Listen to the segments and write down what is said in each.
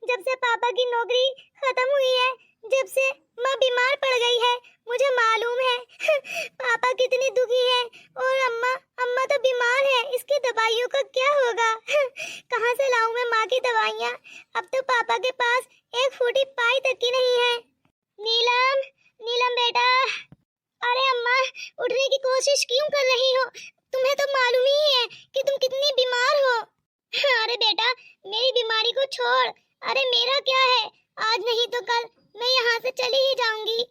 जब से पापा की नौकरी खत्म हुई है, जब से माँ बीमार पड़ गई है, मुझे मालूम है पापा कितने दुखी है। और अम्मा अम्मा तो बीमार है, इसकी दवाइयों का क्या होगा? कहाँ से लाऊं मैं माँ की दवाइयाँ? अब तो पापा के पास एक फूटी पाई तक की नहीं है। नीलम, नीलम बेटा। अरे अम्मा, उठने की कोशिश क्यों कर रही हो? तुम्हें तो मालूम ही है कि तुम कितनी बीमार हो। अरे बेटा, मेरी बीमारी को छोड़। अरे मेरा क्या है, आज नहीं तो कल मैं यहाँ से चली ही जाऊंगी।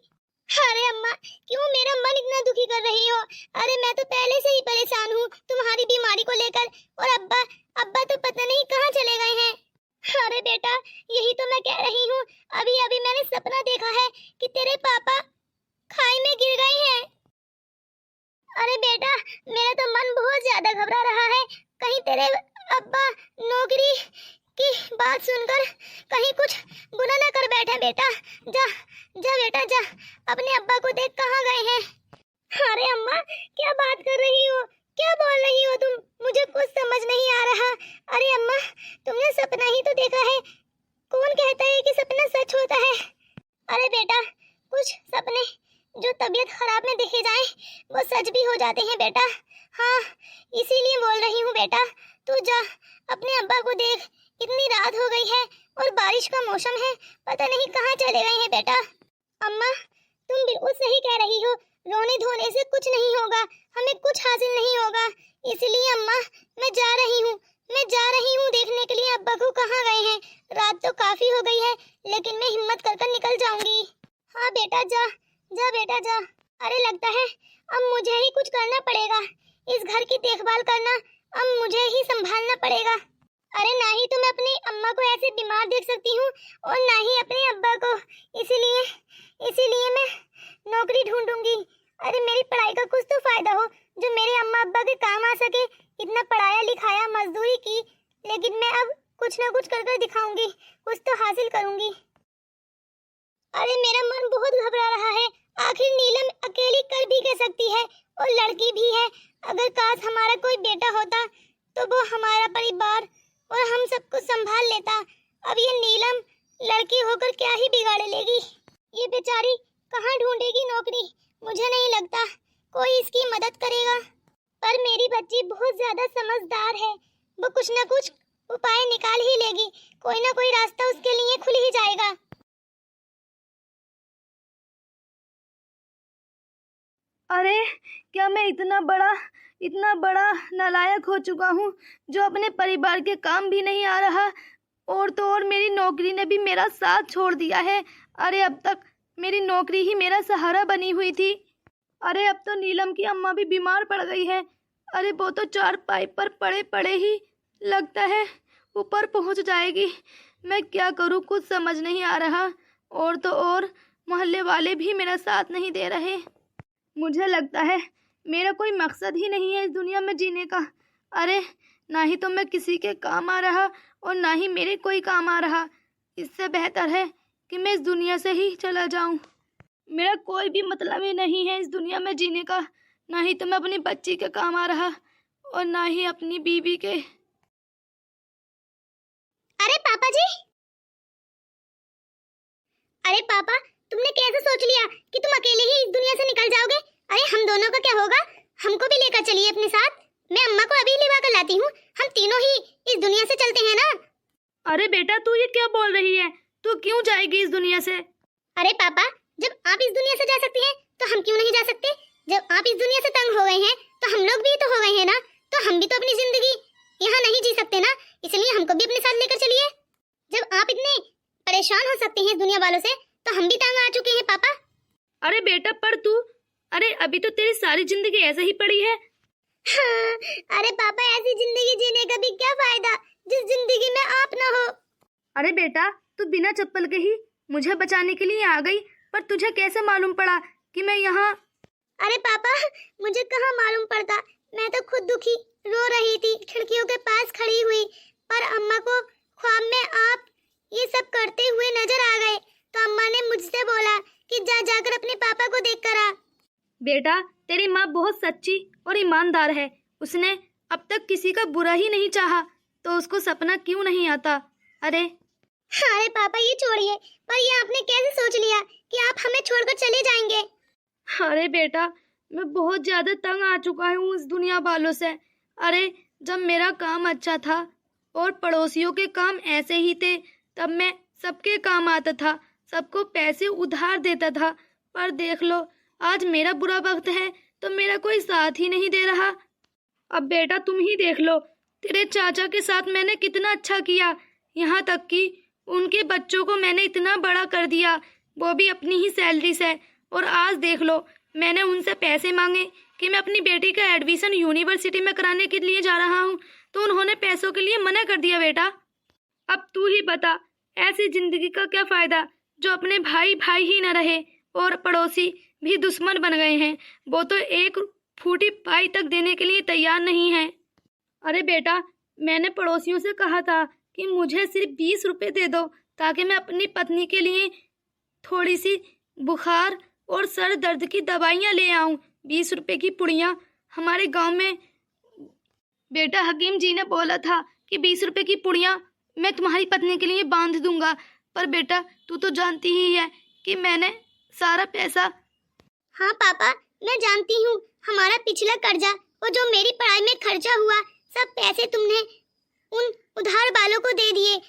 अरे अम्मा, क्यों मेरा मन इतना दुखी कर रही हो? अरे मैं तो पहले से ही परेशान हूँ तुम्हारी बीमारी को लेकर। और अब्बा अब्बा तो पता नहीं कहाँ चले गए हैं। अरे बेटा, यही तो मैं कह रही हूँ, अभी अभी मैंने सपना देखा है कि तेरे पापा खाई में गिर गए हैं। अरे बेटा, मेरा तो मन बहुत ज्यादा घबरा रहा है, कहीं तेरे अब्बा नौकरी की बात सुनकर कहीं कुछ बुरा ना कर बैठे। बेटा जा जा, बेटा जा, अपने अब्बा को देख कहाँ गए हैं। अरे अम्मा, क्या बात कर रही हो, क्या बोल रही हो तुम? मुझे कुछ समझ नहीं आ रहा। अरे अम्मा, तुमने सपना ही तो देखा है, कौन कहता है कि सपना सच होता है? अरे बेटा, कुछ सपने जो तबीयत खराब में देखे जाएं वो सच भी हो जाते हैं बेटा। हाँ, इसीलिए बोल रही हूँ बेटा, तू जा, अपने अब्बा को देख। इतनी रात हो गई है और बारिश का मौसम है, पता नहीं कहाँ चले गए हैं बेटा। अम्मा, तुम बिल्कुल सही कह रही हो, रोने धोने से कुछ नहीं होगा, हमें कुछ हासिल नहीं होगा। इसलिए अम्मा, मैं जा रही हूँ देखने के लिए अब्बा को कहाँ गए हैं। रात तो काफी हो गई है, लेकिन मैं हिम्मत कर निकल जाऊंगी। हाँ बेटा, जा जा बेटा जा। अरे लगता है अब मुझे ही कुछ करना पड़ेगा, इस घर की देखभाल करना अब मुझे ही संभालना पड़ेगा। अरे ना ही तो मैं अपनी अम्मा को ऐसे बीमार देख सकती हूँ और ना ही अपने अब्बा को, इसीलिए मैं नौकरी ढूंढूंगी। अरे मेरी पढ़ाई का कुछ तो फायदा हो जो मेरे अम्मा अब्बा के काम आ सके। इतना पढ़ाया लिखाया, मजदूरी की, लेकिन मैं अब कुछ ना कुछ कर दिखाऊंगी, कुछ तो हासिल करूंगी। अरे मेरा मन बहुत घबरा रहा है, आखिर नीलम अकेली कर भी कह सकती है और लड़की भी है। अगर काश हमारा कोई बेटा होता तो वो हमारा परिवार और हम सब कुछ संभाल लेता। अब ये नीलम लड़की होकर क्या ही बिगाड़ लेगी। ये बेचारी कहाँ ढूंढेगी नौकरी? मुझे नहीं लगता कोई इसकी मदद करेगा। पर मेरी बच्ची बहुत ज्यादा समझदार है, वो कुछ ना कुछ उपाय निकाल ही लेगी, कोई ना कोई रास्ता उसके लिए खुल ही जाएगा। अरे क्या मैं इतना बड़ा नालायक हो चुका हूँ जो अपने परिवार के काम भी नहीं आ रहा, और तो और मेरी नौकरी ने भी मेरा साथ छोड़ दिया है। अरे अब तक मेरी नौकरी ही मेरा सहारा बनी हुई थी। अरे अब तो नीलम की अम्मा भी बीमार पड़ गई है। अरे वो तो चारपाई पर पड़े पड़े ही लगता है ऊपर पहुँच जाएगी। मैं क्या करूँ, कुछ समझ नहीं आ रहा। और तो और मोहल्ले वाले भी मेरा साथ नहीं दे रहे। मुझे लगता है मेरा कोई मकसद ही नहीं है इस दुनिया में जीने का। अरे ना ही तो मैं किसी के काम आ रहा और ना ही मेरे कोई काम आ रहा। इससे बेहतर है कि मैं इस दुनिया से ही चला जाऊं। मेरा कोई भी मतलब ही नहीं है इस दुनिया में जीने का। ना ही तो मैं अपनी बच्ची के काम आ रहा और ना ही अपनी बीवी के। अरे पापा जी, अरे पापा, तुमने कैसे सोच लिया कि तुम अकेले ही इस दुनिया से निकल जाओगे? अरे हम दोनों का क्या होगा? हमको भी लेकर चलिए अपने साथ। मैं अम्मा को अभी लिवा कर लाती हूँ, हम तीनों ही इस दुनिया से चलते हैं ना। अरे बेटा, तू ये क्या बोल रही है? तू क्यों जाएगी इस दुनिया से? अरे पापा, जब आप इस दुनिया से जा सकती हैं तो हम क्यों नहीं जा सकते? जब आप इस दुनिया से तंग हो गए हैं तो हम लोग भी तो हो गए हैं ना, तो हम भी तो अपनी जिंदगी यहाँ नहीं जी सकते ना, इसलिए हमको भी अपने साथ लेकर चलिए। जब आप इतने परेशान हो सकते हैं इस दुनिया वालों से, तो हम भी तंग आ चुके हैं पापा। अरे बेटा, पर तू, अरे अभी तो तेरी सारी जिंदगी ऐसे ही पड़ी है। हाँ, अरे पापा, ऐसी जिंदगी जीने का भी क्या फायदा जिस जिंदगी में आप ना हो। अरे बेटा, तू बिना चप्पल के ही मुझे बचाने के लिए आ गई, पर तुझे कैसे मालूम पड़ा कि मैं यहाँ? अरे पापा, मुझे कहाँ मालूम पड़ता, मैं तो खुद दुखी रो रही थी खिड़कियों के पास खड़ी हुई, पर अम्मा को ख्वाब में आप ये सब करते हुए नजर आ गए, तो अम्मा ने मुझसे बोला कि जा जाकर अपने पापा को देख कर आ। बेटा, तेरी माँ बहुत सच्ची और ईमानदार है। उसने अब तक किसी का बुरा ही नहीं चाहा, तो उसको सपना क्यों नहीं आता? अरे अरे पापा ये छोड़िए, पर ये आपने कैसे सोच लिया कि आप हमें छोड़कर चले जाएंगे? अरे बेटा, मैं बहुत ज़्यादा तंग आ चुका हूँ इस दुनिया वालों से। अरे जब मेरा काम अच्छा था और पड़ोसियों के काम ऐसे ही थे, तब मैं सबके काम आता था, सबको पैसे उधार देता था। पर देख लो, आज मेरा बुरा वक्त है तो मेरा कोई साथ ही नहीं दे रहा। अब बेटा तुम ही देख लो, तेरे चाचा के साथ मैंने कितना अच्छा किया, यहाँ तक कि उनके बच्चों को मैंने इतना बड़ा कर दिया, वो भी अपनी ही सैलरी से। और आज देख लो, मैंने उनसे पैसे मांगे कि मैं अपनी बेटी का एडमिशन यूनिवर्सिटी में कराने के लिए जा रहा हूँ, तो उन्होंने पैसों के लिए मना कर दिया। बेटा अब तू ही बता, ऐसी जिंदगी का क्या फ़ायदा जो अपने भाई भाई ही न रहे और पड़ोसी भी दुश्मन बन गए हैं। वो तो एक फूटी पाई तक देने के लिए तैयार नहीं है। अरे बेटा, मैंने पड़ोसियों से कहा था कि मुझे सिर्फ 20 रुपये दे दो, ताकि मैं अपनी पत्नी के लिए थोड़ी सी बुखार और सर दर्द की दवाइयाँ ले आऊँ। 20 रुपये की पुड़ियाँ हमारे गांव में बेटा हकीम जी ने बोला था कि 20 रुपये की पुड़ियाँ मैं तुम्हारी पत्नी के लिए बांध दूंगा। पर बेटा तू तो जानती ही है कि मैंने सारा पैसा। हाँ पापा, मैं जानती हूँ, हमारा पिछला कर्जा और जो मेरी पढ़ाई में खर्चा हुआ, सब पैसे तुमने उन उधार वालों को दे दिए।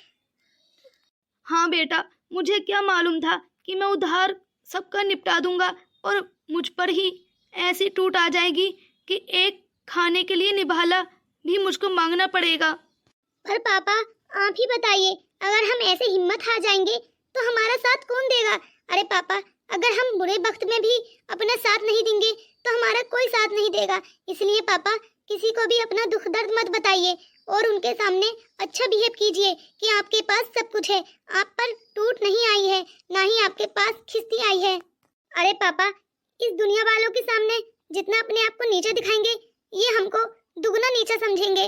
हाँ बेटा, मुझे क्या मालूम था कि मैं उधार सबका निपटा दूंगा और मुझ पर ही ऐसी टूट आ जाएगी कि एक खाने के लिए निभाला भी मुझको मांगना पड़ेगा। पर पापा आप ही बताइए, अगर हम ऐसे हिम्मत हार जाएंगे तो हमारा साथ कौन देगा? अरे पापा, अगर हम बुरे वक्त में भी अपना साथ नहीं देंगे तो हमारा कोई साथ नहीं देगा। इसलिए पापा, किसी को भी अपना दुख दर्द मत बताइए और उनके सामने अच्छा बिहेव कीजिए कि आपके पास सब कुछ है, आप पर टूट नहीं आई है, ना ही आपके पास खिस्ती आई है। अरे पापा, इस दुनिया वालों के सामने जितना अपने आप को नीचे दिखाएंगे, ये हमको दुगना नीचा समझेंगे।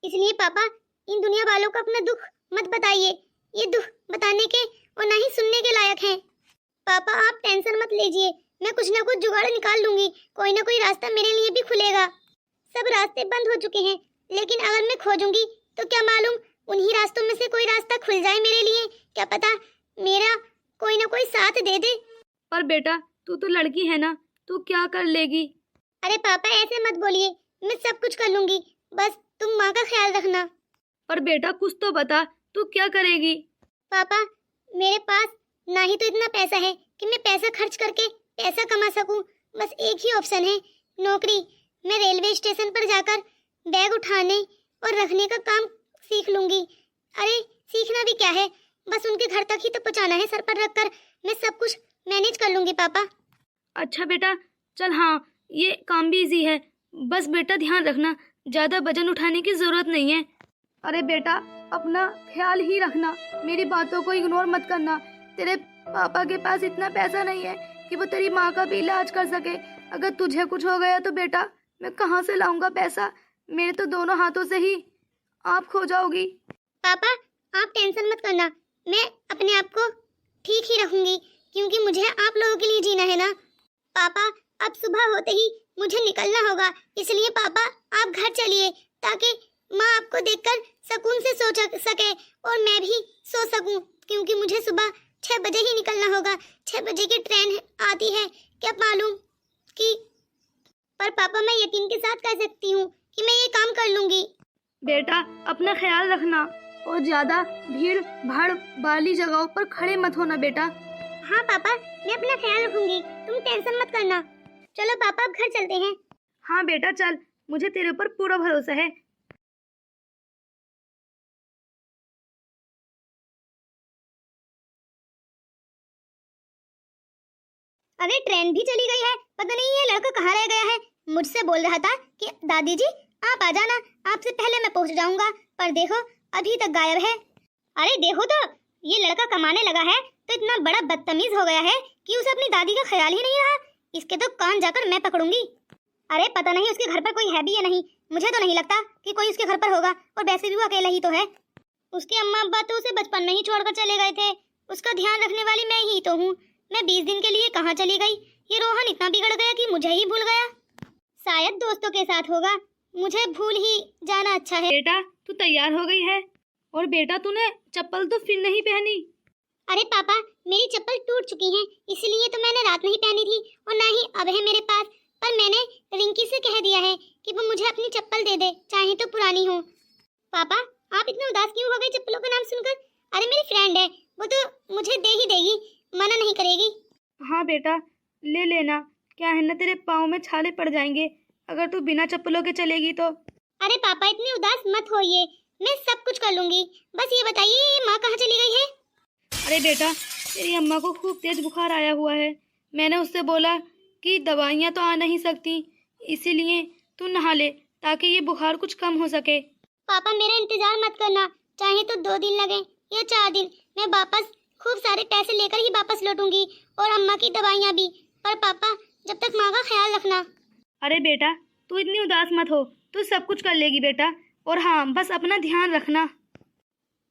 इसलिए पापा, इन दुनिया वालों को अपना दुख मत बताइए, ये दुख बताने के और ना ही सुनने के लायक हैं। पापा आप टेंशन मत लीजिए, मैं कुछ ना कुछ जुगाड़ निकाल लूंगी, कोई ना कोई रास्ता मेरे लिए भी खुलेगा। सब रास्ते बंद हो चुके हैं, लेकिन अगर मैं खोजूंगी तो क्या मालूम उन्हीं रास्तों में से कोई रास्ता खुल जाए मेरे लिए। क्या पता मेरा कोई ना कोई साथ दे दे। पर बेटा तू तो लड़की है ना, तू क्या कर लेगी? अरे पापा ऐसे मत बोलिए, मैं सब कुछ कर लूंगी, बस तुम माँ का ख्याल रखना। पर बेटा कुछ तो बता, तू क्या करेगी? पापा मेरे पास ना ही तो इतना पैसा है कि मैं पैसा खर्च करके पैसा कमा सकूं, बस एक ही ऑप्शन है, नौकरी। मैं रेलवे स्टेशन पर जाकर बैग उठाने और रखने का काम सीख लूंगी। अरे सीखना भी क्या है, बस उनके घर तक ही तो पहुंचाना है, सर पर रखकर मैं सब कुछ मैनेज कर लूंगी पापा। अच्छा बेटा चल, हाँ ये काम भी इजी है, बस बेटा ध्यान रखना ज़्यादा वजन उठाने की ज़रूरत नहीं है। अरे बेटा अपना ख्याल ही रखना, मेरी बातों को इग्नोर मत करना। तेरे पापा के पास इतना पैसा नहीं है कि वो तेरी माँ का भी इलाज कर सके। अगर तुझे कुछ हो गया तो बेटा मैं कहाँ से लाऊंगा पैसा? मेरे तो दोनों हाथों से ही आप खो जाओगी। पापा आप टेंशन मत करना, मैं अपने आप को ठीक ही रखूंगी, क्योंकि मुझे आप लोगों के लिए जीना है ना। पापा अब सुबह होते ही मुझे निकलना होगा, इसलिए पापा आप घर चलिए, ताकि माँ आपको देखकर सुकून से सो सके और मैं भी सो सकूं, क्योंकि मुझे सुबह 6 बजे ही निकलना होगा। 6 बजे की ट्रेन आती है, क्या मालूम कि। पर पापा मैं यकीन के साथ कह सकती हूँ कि मैं ये काम कर लूंगी। बेटा अपना ख्याल रखना और ज़्यादा भीड़ भाड़ वाली जगहों पर खड़े मत होना बेटा। हाँ पापा मैं अपना ख्याल रखूंगी, तुम टेंशन मत करना। चलो पापा अब घर चलते हैं। हाँ बेटा चल, मुझे तेरे ऊपर पूरा भरोसा है। अरे ट्रेन भी चली गई है, पता नहीं ये लड़का कहाँ रह गया है। मुझसे बोल रहा था कि दादी जी आप आ जाना, आपसे पहले मैं पहुंच जाऊंगा, पर देखो अभी तक गायब है। अरे देखो तो ये लड़का कमाने लगा है तो इतना बड़ा बदतमीज हो गया है कि उसे अपनी दादी का ख्याल ही नहीं रहा। इसके तो कान जाकर मैं पकड़ूंगी। अरे पता नहीं उसके घर पर कोई है भी या नहीं, मुझे तो नहीं लगता कि कोई उसके घर पर होगा, और वैसे भी वो अकेला ही तो है। उसके अम्मा अब्बा तो उसे बचपन में ही छोड़कर चले गए थे, उसका ध्यान रखने वाली मैं ही तो हूँ। मैं 20 दिन के लिए कहाँ चली गई? ये रोहन इतना बिगड़ गया कि मुझे ही भूल गया। शायद दोस्तों के साथ होगा, मुझे भूल ही जाना अच्छा है। बेटा तू तैयार हो गई है और बेटा तूने चप्पल तो फिर नहीं पहनी। अरे पापा, मेरी चप्पल टूट चुकी है, इसलिए तो मैंने रात में ही पहनी थी और ना ही अब है मेरे पास। पर मैंने रिंकी से कह दिया है कि वो मुझे अपनी चप्पल दे दे, चाहे तो पुरानी हो। पापा, आप इतना उदास क्यों हो गए चप्पलों का नाम सुनकर? अरे मेरी फ्रेंड है, वो तो मुझे दे ही देगी, मना नहीं करेगी। हाँ बेटा, ले लेना। क्या है ना, तेरे पाँव में छाले पड़ जाएंगे अगर तू बिना चप्पलों के चलेगी तो। अरे पापा, इतनी उदास मत होइए, मैं सब कुछ कर लूंगी। बस ये बताइए, ये माँ कहाँ चली गई है? अरे बेटा, तेरी अम्मा को खूब तेज बुखार आया हुआ है। मैंने उससे बोला कि दवाइयाँ तो आ नहीं सकती, इसीलिए तू नहा ले ताकि ये बुखार कुछ कम हो सके। पापा, मेरा इंतजार मत करना, चाहे तो 2 दिन लगे या 4 दिन, मैं वापस खूब सारे पैसे लेकर ही वापस लौटूंगी और अम्मा की दवाइयाँ भी। पर पापा, जब तक माँ का ख्याल रखना। अरे बेटा, तू इतनी उदास मत हो, तू सब कुछ कर लेगी बेटा। और हाँ, बस अपना ध्यान रखना।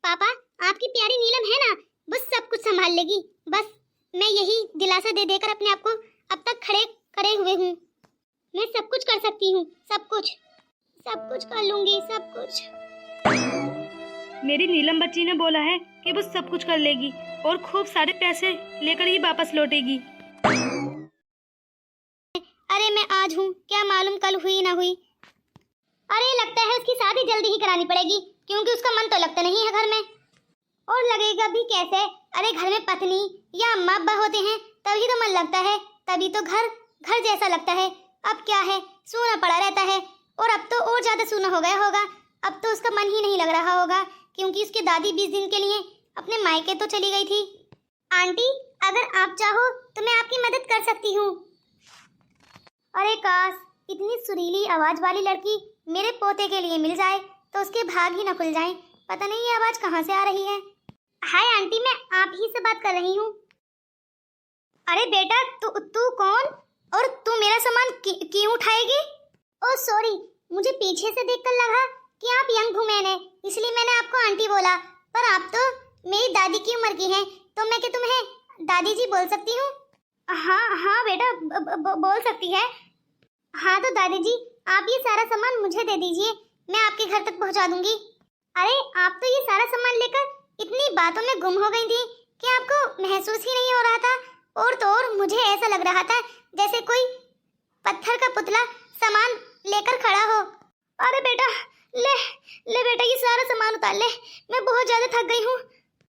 पापा, आपकी प्यारी नीलम है ना, बस सब कुछ संभाल लेगी। बस मैं यही दिलासा दे देकर अपने आप को अब तक खड़े हुए हूँ। मैं सब कुछ कर सकती हूँ, सब कुछ कर लूंगी, सब कुछ। मेरी नीलम बच्ची ने बोला है कि वो सब कुछ कर लेगी और खूब सारे पैसे लेकर ही वापस लौटेगी। अरे मैं आज हूँ, क्या मालूम कल हुई ना हुई। अरे लगता है उसकी शादी जल्दी ही करानी पड़ेगी, क्योंकि उसका मन तो लगता नहीं है घर में, और लगेगा भी कैसे? अरे घर में पत्नी या अम्मा अब्बा होते हैं तभी तो मन लगता है, तभी तो घर जैसा लगता है। अब क्या है, सूना पड़ा रहता है, और अब तो और ज्यादा सूना हो गया होगा। अब तो उसका मन ही नहीं लग रहा होगा, क्योंकि उसकी दादी 20 दिन के लिए अपने मायके तो चली गई थी। आंटी, अगर आप चाहो तो मैं आपकी मदद कर सकती हूँ। अरे काश इतनी सुरीली आवाज वाली लड़की मेरे पोते के लिए मिल जाए तो उसके भाग ही न खुल जाएं। पता नहीं ये आवाज कहाँ से आ रही है। हाय आंटी, मैं आप ही से बात कर रही हूँ। अरे बेटा, तू कौन और तू मेरा सामान क्यों उठाएगी? ओह सॉरी, मुझे पीछे से देखकर लगा कि आप यंग वुमेन हैं, इसलिए मैंने आपको आंटी बोला। पर आप तो मेरी दादी की उम्र की हैं, तो मैं क्या तुम्हें दादी जी बोल सकती हूँ? हाँ बेटा, बोल सकती है। हाँ तो दादी जी, आप ये सारा सामान मुझे दे दीजिए, मैं आपके घर तक पहुँचा दूंगी। अरे आप तो ये सारा सामान लेकर इतनी बातों में गुम हो गई थी कि आपको महसूस ही नहीं हो रहा था, और तो और मुझे ऐसा लग रहा था जैसे कोई पत्थर का पुतला सामान लेकर खड़ा हो। अरे बेटा, ले बेटा, ये सारा सामान उतार ले, मैं बहुत ज्यादा थक गई हूँ।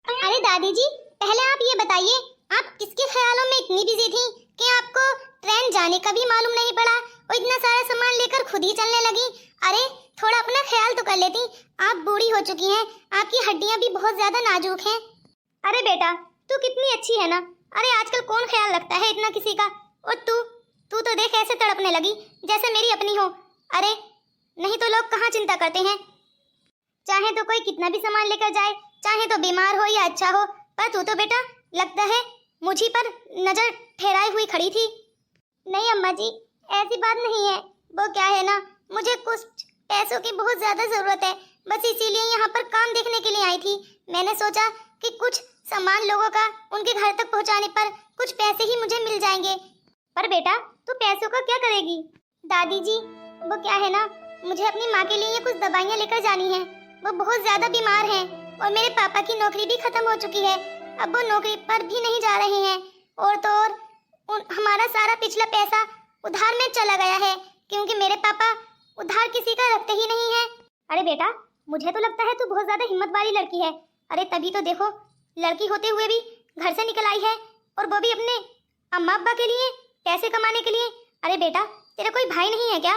अरे दादी जी, पहले आप ये बताइए, आप किसके ख्यालों में इतनी बिजी थी कि आपको ट्रेन जाने का भी मालूम नहीं पड़ा और इतना सारा सामान लेकर खुद ही चलने लगी? अरे थोड़ा अपना ख्याल तो कर लेती, आप बूढ़ी हो चुकी हैं, आपकी हड्डियां भी बहुत ज्यादा नाजुक हैं। अरे बेटा, तू कितनी अच्छी है ना। अरे आजकल कौन ख्याल रखता है इतना किसी का, और तू तो देख ऐसे तड़पने लगी जैसे मेरी अपनी हो। अरे नहीं तो लोग कहाँ चिंता करते हैं, चाहे तो कोई कितना भी सामान लेकर जाए, चाहे तो बीमार हो या अच्छा हो, पर तू तो बेटा लगता है मुझी पर नजर ठहराई हुई खड़ी थी। नहीं अम्मा जी, ऐसी बात नहीं है, वो क्या है ना, मुझे कुछ पैसों की बहुत ज्यादा जरूरत है, बस इसीलिए यहाँ पर काम देखने के लिए आई थी। मैंने सोचा कि कुछ सामान लोगों का उनके घर तक पहुँचाने पर कुछ पैसे ही मुझे मिल जाएंगे। पर बेटा, तू पैसों का क्या करेगी? दादी जी, वो क्या है ना, मुझे अपनी माँ के लिए कुछ दवाइयाँ लेकर जानी है, वो बहुत ज्यादा बीमार हैं, और मेरे पापा की नौकरी भी खत्म हो चुकी है, अब वो नौकरी पर भी नहीं जा रहे हैं, और तो और हमारा सारा पिछला पैसा उधार में चला गया है, क्योंकि मेरे पापा उधार किसी का रखते ही नहीं है। अरे बेटा, मुझे तो लगता है तू बहुत ज्यादा हिम्मत वाली लड़की है। अरे तभी तो देखो, लड़की होते हुए भी घर से निकल आई है, और वो भी अपने अम्मा अब्बा के लिए पैसे कमाने के लिए। अरे बेटा, तेरा कोई भाई नहीं है क्या?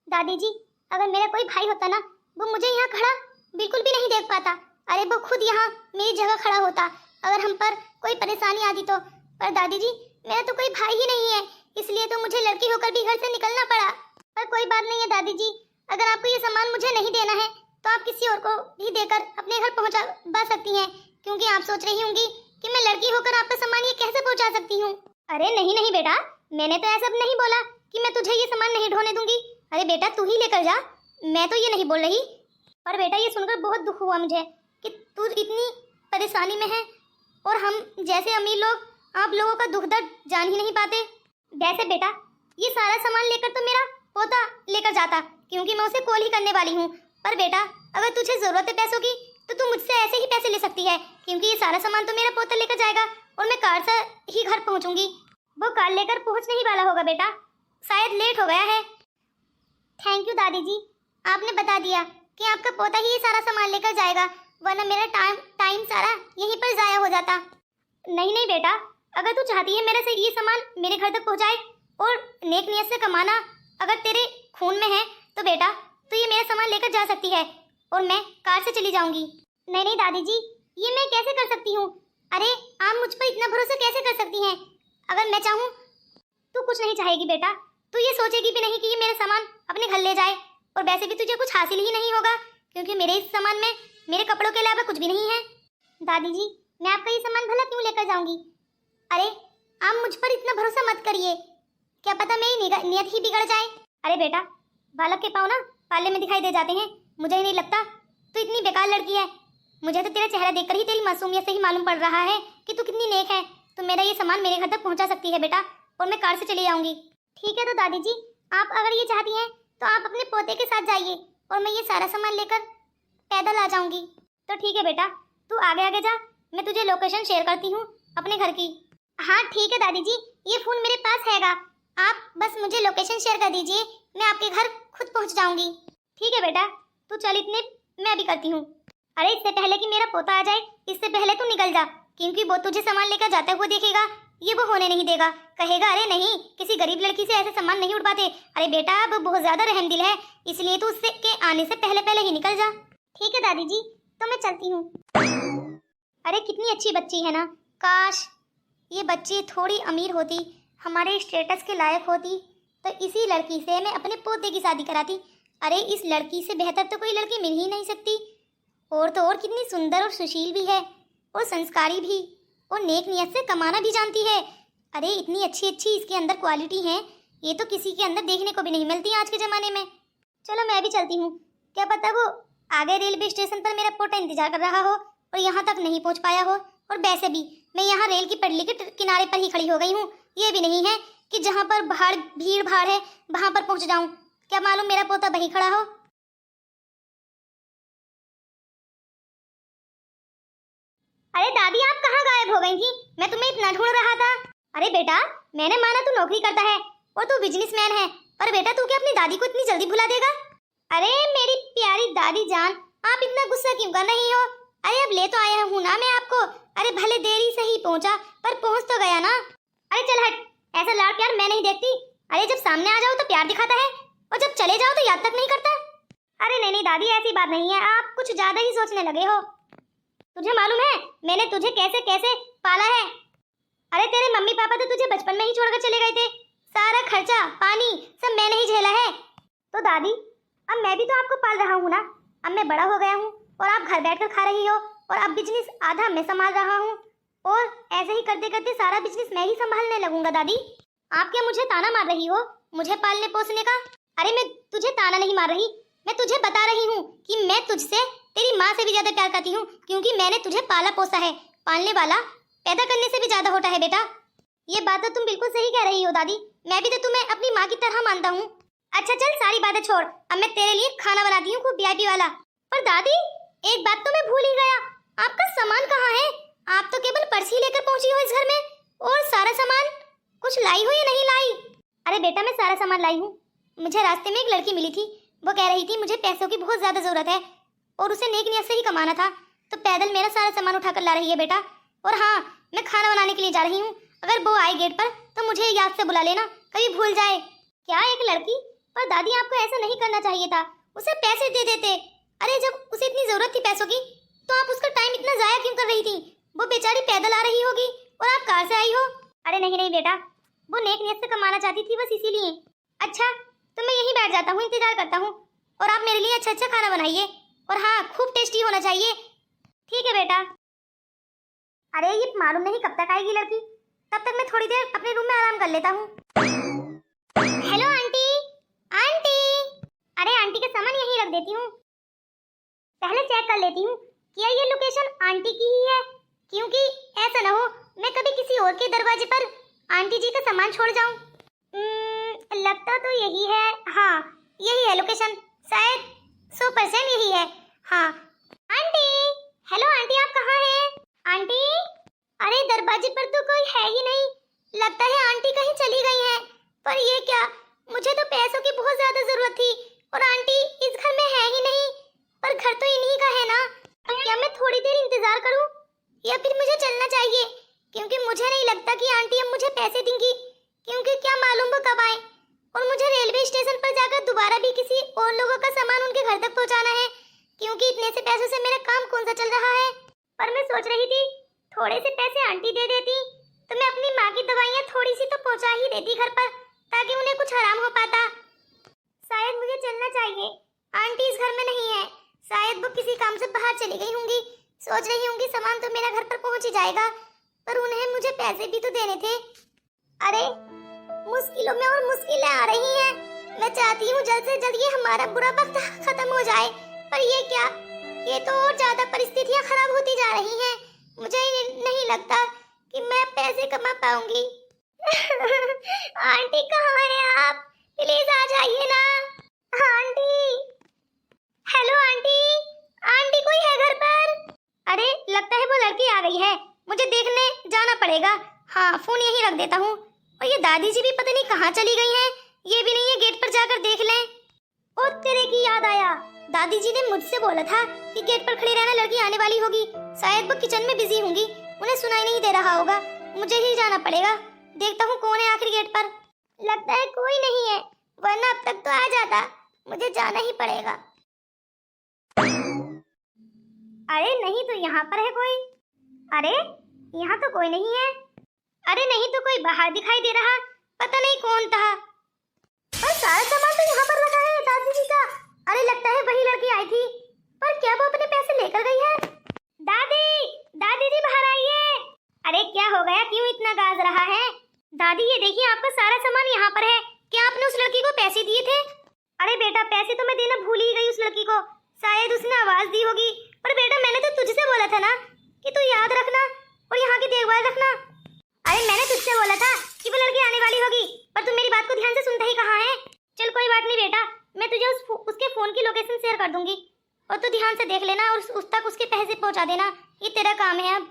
दादी जी, अगर मेरा कोई भाई होता ना, वो मुझे यहाँ खड़ा बिल्कुल भी नहीं देख पाता। अरे वो खुद यहाँ मेरी जगह खड़ा होता अगर हम पर कोई परेशानी आती तो। पर दादी जी, मेरा तो कोई भाई ही नहीं है, इसलिए तो मुझे लड़की होकर भी घर से निकलना पड़ा। पर कोई बात नहीं है दादी जी, अगर आपको ये सामान मुझे नहीं देना है तो आप किसी और को भी देकर अपने घर पहुँचा सकती हैं, क्योंकि आप सोच रही होंगी कि मैं लड़की होकर आपका सामान ये कैसे पहुँचा सकती हूँ। अरे नहीं बेटा, मैंने तो ऐसा नहीं बोला कि मैं तुझे ये सामान नहीं ढोने दूंगी। अरे बेटा, तू ही लेकर जा, मैं तो ये नहीं बोल रही। पर बेटा, ये सुनकर बहुत दुख हुआ मुझे कि तू इतनी परेशानी में है, और हम जैसे अमीर लोग आप लोगों का दुख दर्द जान ही नहीं पाते। वैसे बेटा, ये सारा सामान लेकर तो मेरा पोता लेकर जाता, क्योंकि मैं उसे कॉल ही करने वाली हूँ। पर बेटा, अगर तुझे जरूरत है पैसों की तो तू मुझसे ऐसे ही पैसे ले सकती है, क्योंकि ये सारा सामान तो मेरा पोता लेकर जाएगा और मैं कार से ही घर पहुंचूंगी। वो कार लेकर पहुंच नहीं वाला होगा बेटा, शायद लेट हो गया है। थैंक यू दादी जी, आपने बता दिया कि आपका पोता ही ये सारा सामान लेकर जाएगा, वरना मेरा टाइम सारा यहीं पर जाया हो जाता। नहीं नहीं बेटा, अगर तू चाहती है मेरे से ये सामान मेरे घर तक पहुंचाए और नेक नियत से कमाना अगर तेरे खून में है, तो बेटा तो ये मेरा सामान लेकर जा सकती है और मैं कार से चली जाऊंगी। नहीं नहीं दादी जी, ये मैं कैसे कर सकती हूँ? अरे आप मुझ पर इतना भरोसा कैसे कर सकती हैं? अगर मैं चाहूँ तू कुछ नहीं चाहेगी बेटा, तू ये सोचेगी भी नहीं कि ये मेरा सामान अपने घर ले जाए, और वैसे भी तुझे कुछ हासिल ही नहीं होगा, क्योंकि मेरे इस सामान में मेरे कपड़ों के अलावा कुछ भी नहीं है। दादी जी, मैं आपका ये सामान भला क्यों लेकर जाऊंगी? अरे आप मुझ पर इतना भरोसा मत करिए, क्या पता मेरी नियत ही बिगड़ जाए। अरे बेटा, बालक के पाँव ना पाले में दिखाई दे जाते हैं, मुझे ही नहीं लगता तू इतनी बेकार लड़की है। मुझे तो तेरा चेहरा देखकर ही तेरी मासूमियत से ही मालूम पड़ रहा है कि तू कितनी नेक है। तो मेरा ये सामान मेरे घर तक पहुंचा सकती है बेटा, और मैं कार से चली जाऊंगी। ठीक है तो दादी जी, आप अगर ये चाहती हैं तो आप अपने पोते के साथ जाइए और मैं ये सारा सामान लेकर पैदल आ जाऊंगी। तो ठीक है बेटा, तू आगे आगे जा, मैं तुझे लोकेशन शेयर करती हूँ अपने घर की। हाँ ठीक है दादी जी, ये फोन मेरे पास हैगा, आप बस मुझे लोकेशन शेयर कर दीजिए, मैं आपके घर खुद पहुँच जाऊंगी। ठीक है बेटा, तू चल, इतने मैं भी करती हूँ। अरे इससे पहले कि मेरा पोता आ जाए, इससे पहले तू निकल जा, क्योंकि वो तुझे सामान लेकर जाते हुए देखेगा, ये वो होने नहीं देगा। कहेगा अरे नहीं, किसी गरीब लड़की से ऐसे सामान नहीं उठवाते। अरे बेटा, अब बहुत ज्यादा रहमदिल है, इसलिए तू उससे के आने से पहले पहले ही निकल जा। ठीक है दादी जी, तो मैं चलती हूँ। अरे कितनी अच्छी बच्ची है ना, काश ये बच्ची थोड़ी अमीर होती, हमारे स्टेटस के लायक होती, तो इसी लड़की से मैं अपने पोते की शादी कराती। अरे इस लड़की से बेहतर तो कोई लड़की मिल ही नहीं सकती, और तो और कितनी सुंदर और सुशील भी है, और संस्कारी भी, और नेक नियत से कमाना भी जानती है। अरे इतनी अच्छी अच्छी इसके अंदर क्वालिटी है, ये तो किसी के अंदर देखने को भी नहीं मिलती आज के ज़माने में। चलो मैं भी चलती हूँ, क्या पता वो आगे रेलवे स्टेशन पर मेरा पोता इंतजार कर रहा हो और यहाँ तक नहीं पहुँच पाया हो, और वैसे भी मैं यहाँ रेल की पटरी के किनारे पर ही खड़ी हो गई हूँ। ये भी नहीं है कि जहाँ पर भीड़ भाड़ है वहाँ पर पहुँच जाऊँ, क्या मालूम मेरा पोता वहीं खड़ा हो। अरे दादी, आप कहाँ गायब हो गई थी? मैं तुम्हें इतना ढूंढ रहा था। अरे बेटा, मैंने माना तू नौकरी करता है और तू बिजनेसमैन है, पर बेटा तू क्या अपनी दादी को इतनी जल्दी भुला देगा? अरे मेरी प्यारी दादी जान, आप इतना गुस्सा क्यों कर रही हो? अरे अब ले तो आया हूँ ना मैं आपको। अरे भले देरी से ही पहुँचा, पर पहुँच तो गया ना। अरे चल हट, ऐसा लाड प्यार मैं नहीं देखती। अरे जब सामने आ जाओ तो प्यार दिखाता है, और जब चले जाओ तो याद तक नहीं करता। अरे नहीं नहीं दादी, ऐसी बात नहीं है, आप कुछ ज्यादा ही सोचने लगे हो। तुझे मालूम है मैंने तुझे कैसे कैसे पाला है? अरे तेरे मम्मी पापा तो तुझे बचपन में ही छोड़कर चले गए थे, सारा खर्चा पानी सब मैंने ही झेला है। तो दादी, अब मैं भी तो आपको पाल रहा हूँ ना, अब मैं बड़ा हो गया हूँ और आप घर बैठकर खा रही हो, और अब बिजनेस आधा मैं संभाल रहा हूँ, और ऐसे ही करते करते सारा बिजनेस मैं ही संभालने लगूंगा। दादी, आप क्या मुझे ताना मार रही हो मुझे पालने पोसने का? अरे मैं तुझे ताना नहीं मार रही, मैं तुझे बता रही हूँ कि मैं तुझसे तेरी माँ से भी ज्यादा प्यार करती हूँ, क्योंकि मैंने तुझे पाला पोसा है। पालने वाला पैदा करने से भी ज्यादा होता है बेटा। ये बात तो तुम बिल्कुल सही कह रही हो दादी, मैं भी तो तुम्हें अपनी माँ की तरह मानता हूँ। अच्छा चल सारी बातें छोड़, अब मैं तेरे लिए खाना बनाती हूँ खूब वीआईपी वाला। पर दादी, एक बात तो मैं भूल ही गया, आपका सामान कहाँ है? आप तो केवल पर्ची लेकर पहुंची हो इस घर में, और सारा सामान कुछ लाई हो या नहीं लाई? अरे बेटा, मैं सारा सामान लाई हूँ। मुझे रास्ते में एक लड़की मिली थी, वो कह रही थी मुझे पैसों की बहुत ज्यादा जरूरत है और उसे नेक नियत से ही कमाना था, तो पैदल मेरा सारा सामान उठाकर ला रही है बेटा। और हाँ, मैं खाना बनाने के लिए जा रही हूँ, अगर वो आए गेट पर तो मुझे याद से बुला लेना, कभी भूल जाए। क्या एक लड़की? पर दादी आपको ऐसा नहीं करना चाहिए था, उसे पैसे दे देते। अरे जब उसे इतनी जरूरत थी पैसों की, तो आप उसका टाइम इतना जाया क्यों कर रही थी? वो बेचारी पैदल आ रही होगी और आप कार से आई हो। अरे नहीं नहीं बेटा, वो नेक नियत से कमाना चाहती थी बस इसीलिए। अच्छा तो मैं यहीं बैठ जाता हूँ, इंतजार करता हूँ, और आप मेरे लिए अच्छा अच्छा खाना बनाइए, और हाँ खूब टेस्टी होना चाहिए। ठीक है बेटा। अरे ये मालूम नहीं कब तक आएगी लड़की, तब तक मैं थोड़ी देर अपने रूम में आराम कर लेता हूँ। Hello aunty, aunty. अरे आंटी का सामान यहीं रख देती हूँ, पहले चेक कर लेती हूँ क्या ये लोकेशन आंटी की ही है, क्योंकि ऐसा ना हो मैं कभी किसी और के दरवाजे पर आंटी जी का सामान छोड़ जाऊँ। लगता तो यही है, हाँ यही है लोकेशन, शायद 100% यही है। हाँ आंटी, हेलो आंटी, आप कहाँ हैं? आंटी, अरे दरवाजे पर तो कोई है ही नहीं। लगता है आंटी कहीं चली गई हैं। पर ये क्या, मुझे तो पैसों की बहुत ज्यादा जरूरत थी और आंटी इस घर में है ही नहीं। पर घर तो इन्हीं का है ना। क्या मैं थोड़ी देर इंतजार करूं या फिर मुझे चलना चाहिए? क्योंकि मुझे नहीं लगता कि आंटी अब मुझे पैसे देंगी, क्योंकि क्या मालूम वो कब आए। और मुझे रेलवे स्टेशन पर जाकर दोबारा भी किसी और लोगों का सामान उनके घर तक पहुंचाना है, क्योंकि इतने से पैसों से मेरा काम कौन सा चल रहा है। पर मैं सोच रही थी थोड़े से पैसे आंटी दे देती तो मैं अपनी माँ की दवाइयाँ थोड़ी सी तो पहुंचा ही देती घर पर, ताकि उन्हें कुछ आराम हो पाता। शायद मुझे चलना चाहिए। आंटी इस घर में नहीं है, शायद वो किसी काम से बाहर चली गई होंगी। सोच रही होंगी सामान तो मेरा घर पर पहुंच ही जाएगा, पर उन्हें मुझे पैसे भी तो देने थे। अरे मुश्किलों में और मुश्किलें आ रही हैं। मैं चाहती हूँ जल्द से जल्द ये हमारा बुरा वक्त खत्म हो जाए, पर ये क्या, ये तो और ज्यादा परिस्थितियाँ खराब होती जा रही हैं। मुझे नहीं लगता कि मैं पैसे कमा पाऊंगी। आंटी कहाँ हैं आप? प्लीज आ जाइए ना। आंटी, हेलो आंटी, आंटी कोई है घर पर? अरे लगता है वो लड़की आ गई है, मुझे देखने जाना पड़ेगा। हाँ, फोन यहीं रख देता हूँ। और ये दादी जी भी पता नहीं कहाँ चली गई हैं। ये भी नहीं है गेट पर जाकर देख लें। और तेरे की याद आया, दादी जी ने मुझसे बोला था कि गेट पर खड़ी रहना, लड़की आने वाली होगी। शायद वो किचन में बिजी होंगी, उन्हें सुनाई नहीं दे रहा होगा। मुझे ही जाना पड़ेगा, देखता हूँ कौन है आखिर गेट पर। लगता है कोई नहीं है, वरना अब तक तो आ जाता। मुझे जाना ही पड़ेगा। अरे नहीं तो यहाँ पर है कोई। अरे यहाँ तो कोई नहीं है। अरे नहीं तो कोई बाहर दिखाई दे रहा, पता नहीं कौन था। और सारा सामान तो यहाँ पर रखा है दादी जी का। अरे लगता है वही लड़की आई थी, पर क्या वो अपने पैसे लेकर गई है? दादी, दादी जी बाहर आइए। अरे क्या हो गया, क्यों इतना गाज रहा है? दादी ये देखिए, आपका सारा सामान यहाँ पर है। क्या आपने उस लड़की को पैसे दिए थे? अरे बेटा, पैसे तो मैं देना भूल ही गई उस लड़की को, शायद उसने आवाज दी होगी। पर बेटा मैंने तो तुझसे बोला था ना कि तू याद रखना और यहाँ की देखभाल रखना। अरे मैंने तुझसे बोला था कि वो लड़की आने वाली होगी, पर तू मेरी बात को ध्यान से सुनता ही कहाँ है। चल कोई बात नहीं बेटा, मैं तुझे उसके फोन की लोकेशन शेयर कर दूंगी और तू ध्यान से देख लेना और उस तक उसके पैसे पहुंचा देना। ये तेरा काम है अब।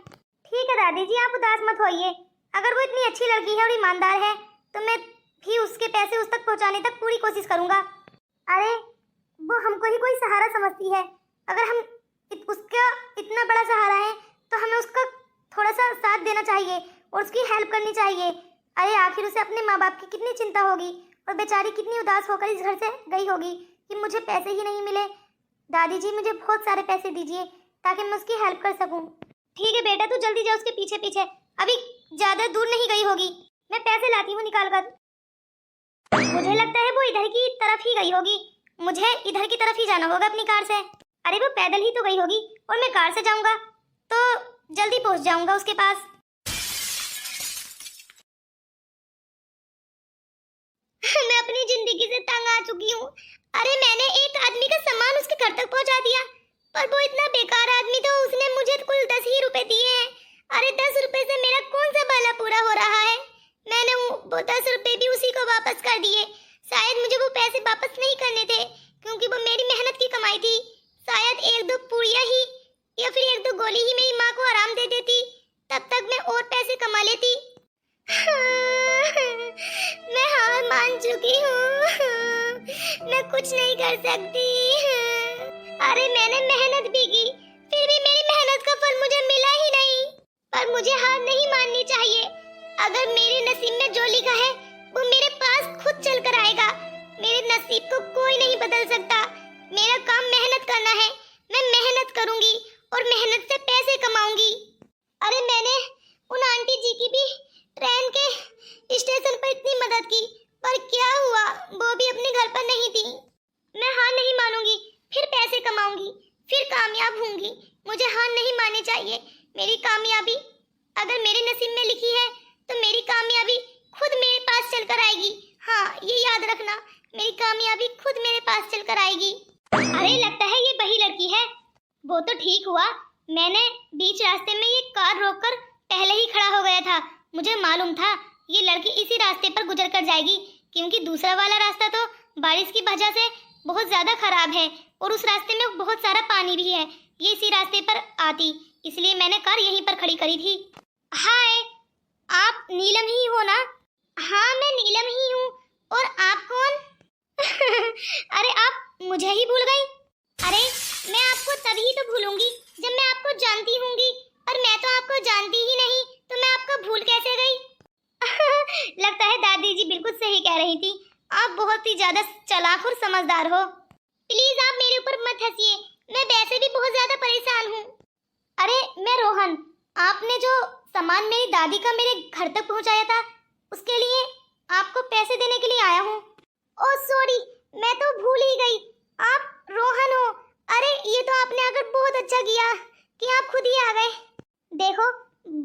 ठीक है दादी जी, आप उदास मत होइए। अगर वो इतनी अच्छी लड़की है और ईमानदार है तो मैं भी उसके पैसे उस तक पहुंचाने तक पूरी कोशिश करूंगा। अरे वो हमको ही कोई सहारा समझती है। अगर हम उसका इतना बड़ा सहारा है तो हमें उसका थोड़ा सा साथ देना चाहिए और उसकी हेल्प करनी चाहिए। अरे आखिर उसे अपने माँ बाप की कितनी चिंता होगी और बेचारी कितनी उदास होकर इस घर से गई होगी कि मुझे पैसे ही नहीं मिले। दादी जी मुझे बहुत सारे पैसे दीजिए ताकि मैं उसकी हेल्प कर सकूं। ठीक है बेटा, तू जल्दी जा उसके पीछे पीछे, अभी ज्यादा दूर नहीं गई होगी। मैं पैसे लाती हूँ निकाल कर। मुझे लगता है वो इधर की तरफ ही गई होगी, मुझे इधर की तरफ ही जाना होगा अपनी कार से। अरे वो पैदल ही तो गई होगी और मैं कार से जाऊंगा तो जल्दी पहुंच जाऊंगा उसके पास। मैं अपनी जिंदगी से तंग आ चुकी हूँ। अरे मैंने एक आदमी का सामान उसके घर तक पहुंचा दिया, पर वो इतना बेकार आदमी था, उसने मुझे कुल 10 ही रुपए दिए हैं। अरे 10 रुपए से मेरा कौन सा भला पूरा हो रहा है? मैंने वो 10 रुपए भी उसी को वापस कर दिए। शायद मुझे वो पैसे वापस नहीं करने थे, क्योंकि वो मेरी मेहनत की कमाई थी। शायद 1-2 पूड़ियाँ ही या फिर 1-2 गोली ही मेरी माँ को आराम दे देती, तब तक मैं और पैसे कमा लेती। मैं हार मान चुकी हूँ, मैं कुछ नहीं कर सकती। अरे मैंने मेहनत भी की, फिर भी मेरी मेहनत का फल मुझे मिला ही नहीं। पर मुझे हार नहीं माननी चाहिए। अगर मेरे नसीब में जो लिखा है वो मेरे पास खुद चल कर आएगा। मेरे नसीब को कोई नहीं बदल सकता। मेरा काम मेहनत करना है, मैं मेहनत करूंगी और मेहनत से पैसे कमाऊंगी। अरे मैंने उन आंटी जी की भी ट्रेन के स्टेशन पर इतनी मदद की, पर क्या हुआ, वो भी अपने घर पर नहीं थी। मैं हार नहीं मानूंगी, फिर पैसे कमाऊंगी, फिर कामयाब होंगी। मुझे हार नहीं माननी चाहिए। मेरी कामयाबी अगर मेरे नसीब में लिखी है तो मेरी कामयाबी खुद मेरे पास चलकर आएगी। हाँ ये याद रखना, मेरी कामयाबी खुद मेरे पास चलकर आएगी। अरे लगता है ये वही लड़की है। वो तो ठीक हुआ मैंने बीच रास्ते में ये कार रोककर पहले ही खड़ा हो गया था। मुझे मालूम था ये लड़की इसी रास्ते पर गुजर कर जाएगी, क्योंकि दूसरा वाला रास्ता तो बारिश की वजह से बहुत ज्यादा खराब है और उस रास्ते में बहुत सारा पानी भी है। ये इसी रास्ते पर आती, इसलिए मैंने कार यहीं पर खड़ी करी थी। हाय, आप नीलम ही हो ना? हाँ, मैं नीलम ही हूँ। और आप कौन? अरे आप मुझे ही भूल गई? अरे मैं आपको तभी तो भूलूंगी जब मैं आपको जानती होंगी, और मैं तो आपको जानती ही नहीं, तो मैं आपको भूल कैसे गई? लगता है दादी जी बिल्कुल सही कह रही थी, आप बहुत ही ज्यादा चालाक और समझदार हो। प्लीज आप मेरे ऊपर मत हंसिए, मैं वैसे भी बहुत ज्यादा परेशान हूँ। अरे मैं रोहन, आपने जो सामान मेरी दादी का मेरे घर तक पहुँचाया था, उसके लिए आपको पैसे देने के लिए आया हूँ। ओह सॉरी, मैं तो भूल ही गई, आप रोहन हो। अरे ये तो आपने अगर बहुत अच्छा किया कि आप खुद ही आ गए। देखो,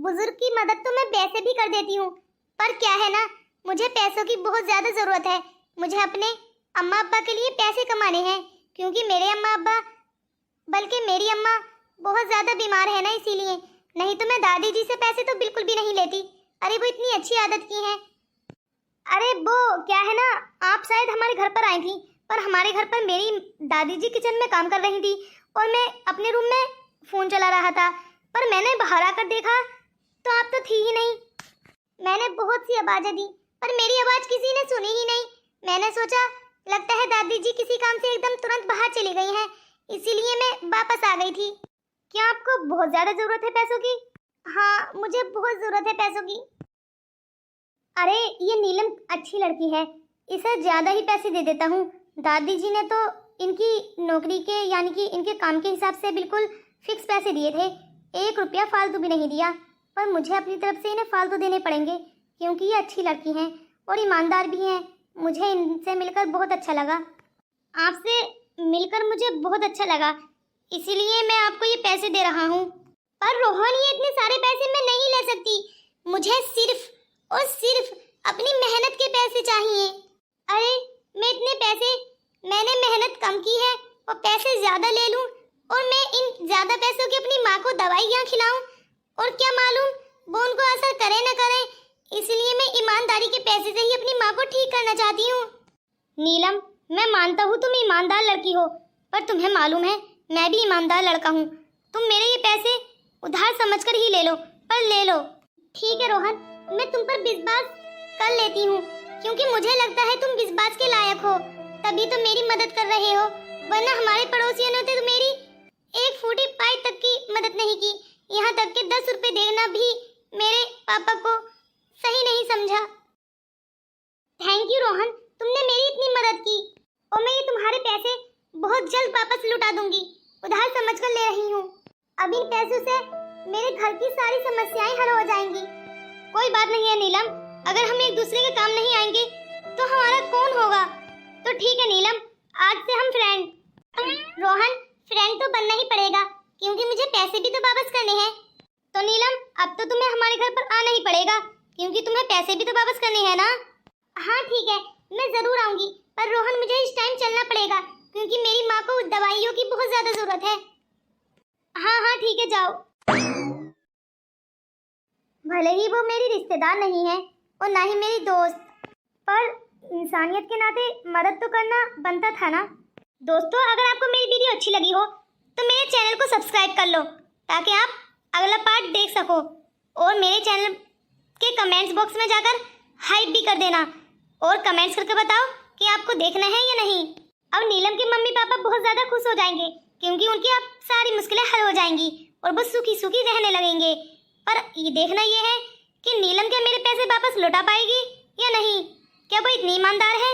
बुजुर्ग की मदद तो मैं वैसे भी कर देती हूँ, पर क्या है ना, मुझे पैसों की बहुत ज्यादा जरूरत है। मुझे अपने अम्मा अब्बा के लिए पैसे कमाने हैं, क्योंकि मेरे अम्मा अब्बा, बल्कि मेरी अम्मा बहुत ज्यादा बीमार है ना, इसीलिए। नहीं तो मैं दादी जी से पैसे तो बिल्कुल भी नहीं लेती। अरे वो इतनी अच्छी आदत की है। अरे वो क्या है ना, आप शायद हमारे घर पर आई थी, पर हमारे घर पर मेरी दादी जी किचन में काम कर रही थी और मैं अपने रूम में फोन चला रहा था, पर मैंने बाहर आकर देखा तो आप तो थी ही नहीं। मैंने बहुत सी आवाजें दी, पर मेरी आवाज किसी ने सुनी ही नहीं। मैंने सोचा लगता है दादी जी किसी काम से एकदम तुरंत बाहर चली गई हैं, इसीलिए मैं वापस आ गई थी। क्या आपको बहुत ज्यादा जरूरत है पैसों की? हाँ, मुझे बहुत जरूरत है पैसों की। अरे ये नीलम अच्छी लड़की है, इसे ज्यादा ही पैसे दे देता हूँ। दादी जी ने तो इनकी नौकरी के यानी कि इनके काम के हिसाब से बिल्कुल फिक्स पैसे दिए थे, 1 रुपया फालतू भी नहीं दिया। पर मुझे अपनी तरफ से इन्हें फालतू देने पड़ेंगे, क्योंकि ये अच्छी लड़की हैं और ईमानदार भी हैं। मुझे इनसे मिलकर बहुत अच्छा लगा। आपसे मिलकर मुझे बहुत अच्छा लगा, इसीलिए मैं आपको ये पैसे दे रहा हूँ। पर रोहन, ये इतने सारे पैसे मैं नहीं ले सकती, मुझे सिर्फ और सिर्फ अपनी मेहनत के पैसे चाहिए। अरे मैं इतने पैसे, मैंने मेहनत कम की है और पैसे ज्यादा ले लूं और मैं इन ज्यादा पैसों की अपनी माँ को दवाइयाँ खिलाऊं, और क्या मालूम वो उनको असर करे न करे, इसलिए मैं ईमानदारी के पैसे से ही अपनी माँ को ठीक करना चाहती हूँ। नीलम, मैं मानता हूँ तुम ईमानदार लड़की हो, पर तुम्हें मालूम है मैं भी ईमानदार लड़का हूँ। तुम मेरे ये पैसे उधार समझकर ही ले लो, पर ले लो। ठीक है रोहन, मैं तुम पर विश्वास कर लेती हूँ, क्योंकि मुझे लगता है तुम विश्वास के लायक हो, तभी तो मेरी मदद कर रहे हो, वरना हमारे पड़ोसियों ने तो मेरी 1 फूटी पाई तक की मदद नहीं की। यहाँ तक कि 10 रुपए देना भी मेरे पापा को सही नहीं समझा। थैंक यू रोहन, तुमने मेरी इतनी मदद की, और मैं ये तुम्हारे पैसे बहुत जल्द वापस लौटा दूंगी, उधार समझकर ले रही हूँ। अब इन पैसों से मेरे घर की सारी समस्याएं हल हो जाएंगी। कोई बात नहीं है नीलम, अगर हम एक दूसरे के काम नहीं आएंगे तो हमारा कौन होगा? तो ठीक है नीलम, आज से हम फ्रेंड। रोहन, फ्रेंड तो बनना ही पड़ेगा, क्योंकि मुझे पैसे भी तो वापस करने हैं। तो नीलम, अब तो तुम्हें हमारे घर पर आना ही पड़ेगा, क्योंकि तुम्हें पैसे भी तो वापस करने हैं ना। हाँ ठीक है, मैं जरूर आऊंगी, पर रोहन मुझे इस टाइम चलना पड़ेगा, क्योंकि मेरी माँ को दवाइयों की बहुत ज्यादा जरूरत है। हाँ हाँ ठीक है, जाओ। भले ही वो मेरी रिश्तेदार नहीं है और ना ही मेरी दोस्त, पर इंसानियत के नाते मदद तो करना बनता था ना। दोस्तों, अगर आपको मेरी वीडियो अच्छी लगी हो तो मेरे चैनल को सब्सक्राइब कर लो, ताकि आप अगला पार्ट देख सको, और मेरे चैनल के कमेंट्स बॉक्स में जाकर हाइप भी कर देना, और कमेंट्स करके बताओ कि आपको देखना है या नहीं। अब नीलम के मम्मी पापा बहुत ज़्यादा खुश हो जाएंगे, क्योंकि उनकी अब सारी मुश्किलें हल हो जाएंगी और वो सुखी सुखी रहने लगेंगे। पर ये देखना ये है कि नीलम क्या मेरे पैसे वापस लौटा पाएगी या नहीं, क्या वो इतनी ईमानदार है।